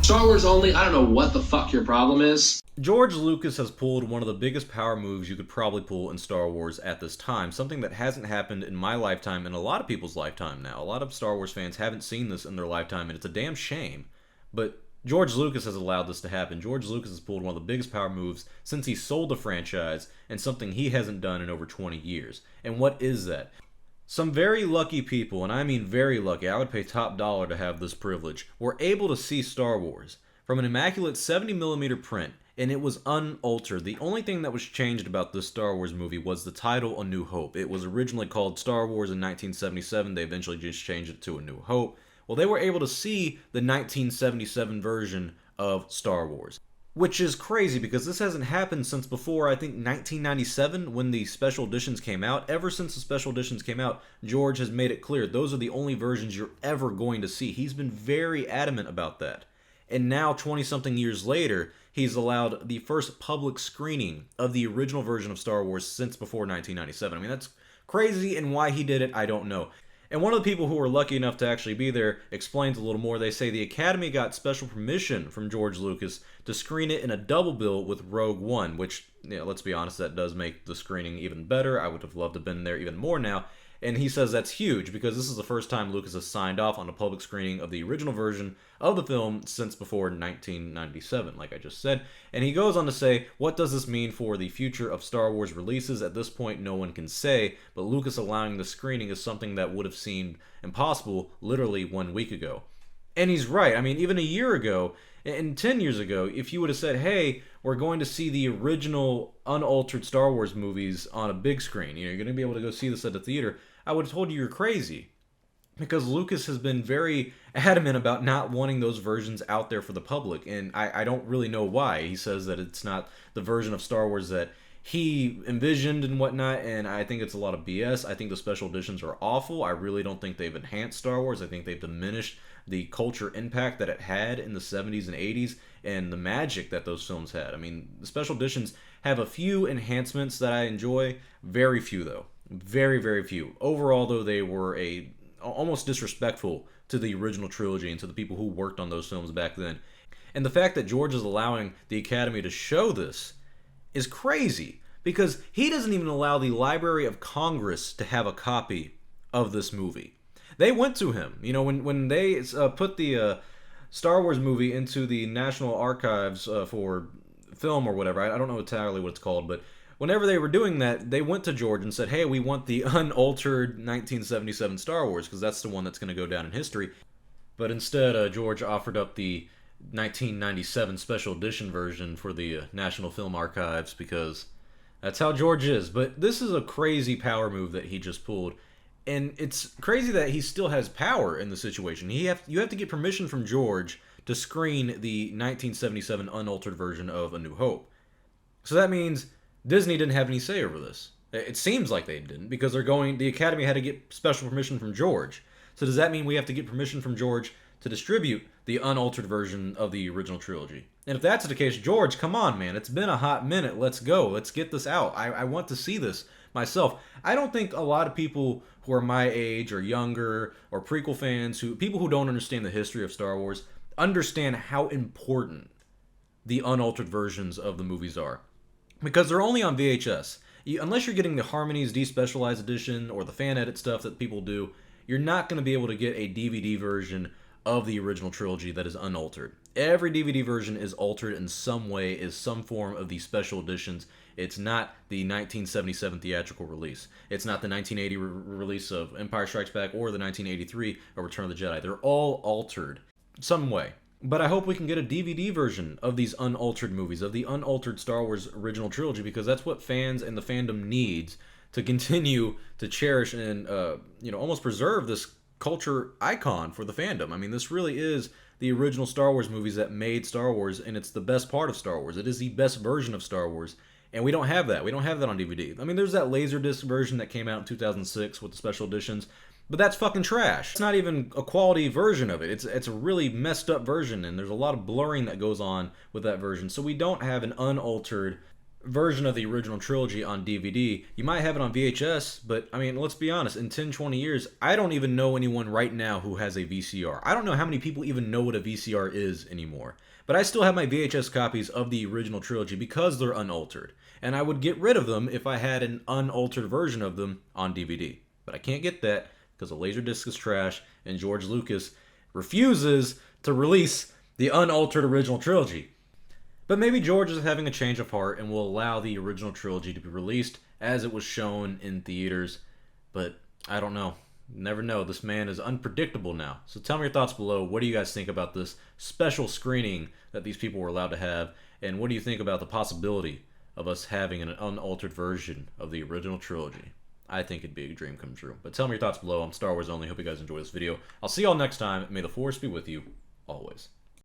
Star Wars only, I don't know what the fuck your problem is. George Lucas has pulled one of the biggest power moves you could probably pull in Star Wars at this time, something that hasn't happened in my lifetime and a lot of people's lifetime now. A lot of Star Wars fans haven't seen this in their lifetime, and it's a damn shame. But George Lucas has allowed this to happen. George Lucas has pulled one of the biggest power moves since he sold the franchise, and something he hasn't done in over 20 years. And what is that? Some very lucky people, and I mean very lucky, I would pay top dollar to have this privilege, were able to see Star Wars from an immaculate 70mm print, and it was unaltered. The only thing that was changed about this Star Wars movie was the title A New Hope. It was originally called Star Wars in 1977. They eventually just changed it to A New Hope. Well, they were able to see the 1977 version of Star Wars, which is crazy because this hasn't happened since before, I think, 1997 when the special editions came out. Ever since the special editions came out, George has made it clear those are the only versions you're ever going to see. He's been very adamant about that. And now, 20-something years later, he's allowed the first public screening of the original version of Star Wars since before 1997. I mean, that's crazy, and why he did it, I don't know. And one of the people who were lucky enough to actually be there explains a little more. They say the Academy got special permission from George Lucas to screen it in a double bill with Rogue One, which, let's be honest, that does make the screening even better. I would have loved to have been there even more now. And he says that's huge because this is the first time Lucas has signed off on a public screening of the original version of the film since before 1997, like I just said. And he goes on to say, what does this mean for the future of Star Wars releases? At this point, no one can say, but Lucas allowing the screening is something that would have seemed impossible literally 1 week ago. And he's right. I mean, even a year ago, and 10 years ago, if you would have said, hey, we're going to see the original unaltered Star Wars movies on a big screen, you're going to be able to go see this at the theater, I would have told you you're crazy. Because Lucas has been very adamant about not wanting those versions out there for the public, and I don't really know why. He says that it's not the version of Star Wars that he envisioned and whatnot, and I think it's a lot of BS. I think the special editions are awful. I really don't think they've enhanced Star Wars. I think they've diminished the culture impact that it had in the 70s and 80s and the magic that those films had. I mean, the special editions have a few enhancements that I enjoy. Very few, though. Very, very few. Overall, though, they were almost disrespectful to the original trilogy and to the people who worked on those films back then. And the fact that George is allowing the Academy to show this is crazy, because he doesn't even allow the Library of Congress to have a copy of this movie. They went to him, when they put the Star Wars movie into the National Archives for film or whatever. I don't know entirely what it's called, but whenever they were doing that, they went to George and said, hey, we want the unaltered 1977 Star Wars, because that's the one that's going to go down in history. But instead, George offered up the 1997 special edition version for the National Film Archives, because that's how George is. But this is a crazy power move that he just pulled. And it's crazy that he still has power in the situation. You have to get permission from George to screen the 1977 unaltered version of A New Hope. So that means Disney didn't have any say over this. It seems like they didn't, because the Academy had to get special permission from George. So does that mean we have to get permission from George to distribute the unaltered version of the original trilogy? And if that's the case, George, come on, man. It's been a hot minute. Let's go. Let's get this out. I want to see this myself. I don't think a lot of people who are my age or younger or prequel fans, people who don't understand the history of Star Wars, understand how important the unaltered versions of the movies are. Because they're only on VHS. Unless you're getting the Harmonies Despecialized Edition or the fan edit stuff that people do, you're not going to be able to get a DVD version of the original trilogy that is unaltered. Every DVD version is altered in some way, is some form of the special editions. It's not the 1977 theatrical release. It's not the 1980 release of Empire Strikes Back or the 1983 of Return of the Jedi. They're all altered some way. But I hope we can get a DVD version of these unaltered movies, of the unaltered Star Wars original trilogy, because that's what fans and the fandom needs to continue to cherish and almost preserve this culture icon for the fandom. I mean, this really is the original Star Wars movies that made Star Wars, and it's the best part of Star Wars. It is the best version of Star Wars, and we don't have that. We don't have that on DVD. I mean, there's that Laserdisc version that came out in 2006 with the special editions, but that's fucking trash. It's not even a quality version of it. It's a really messed up version, and there's a lot of blurring that goes on with that version. So we don't have an unaltered version of the original trilogy on DVD. You might have it on VHS, but I mean, let's be honest, in 10, 20 years, I don't even know anyone right now who has a VCR. I don't know how many people even know what a VCR is anymore. But I still have my VHS copies of the original trilogy because they're unaltered. And I would get rid of them if I had an unaltered version of them on DVD. But I can't get that because the Laserdisc is trash and George Lucas refuses to release the unaltered original trilogy. But maybe George is having a change of heart and will allow the original trilogy to be released as it was shown in theaters. But I don't know. Never know. This man is unpredictable now. So tell me your thoughts below. What do you guys think about this special screening that these people were allowed to have? And what do you think about the possibility of us having an unaltered version of the original trilogy? I think it'd be a dream come true. But tell me your thoughts below. I'm Star Wars Only. Hope you guys enjoy this video. I'll see y'all next time. May the Force be with you always.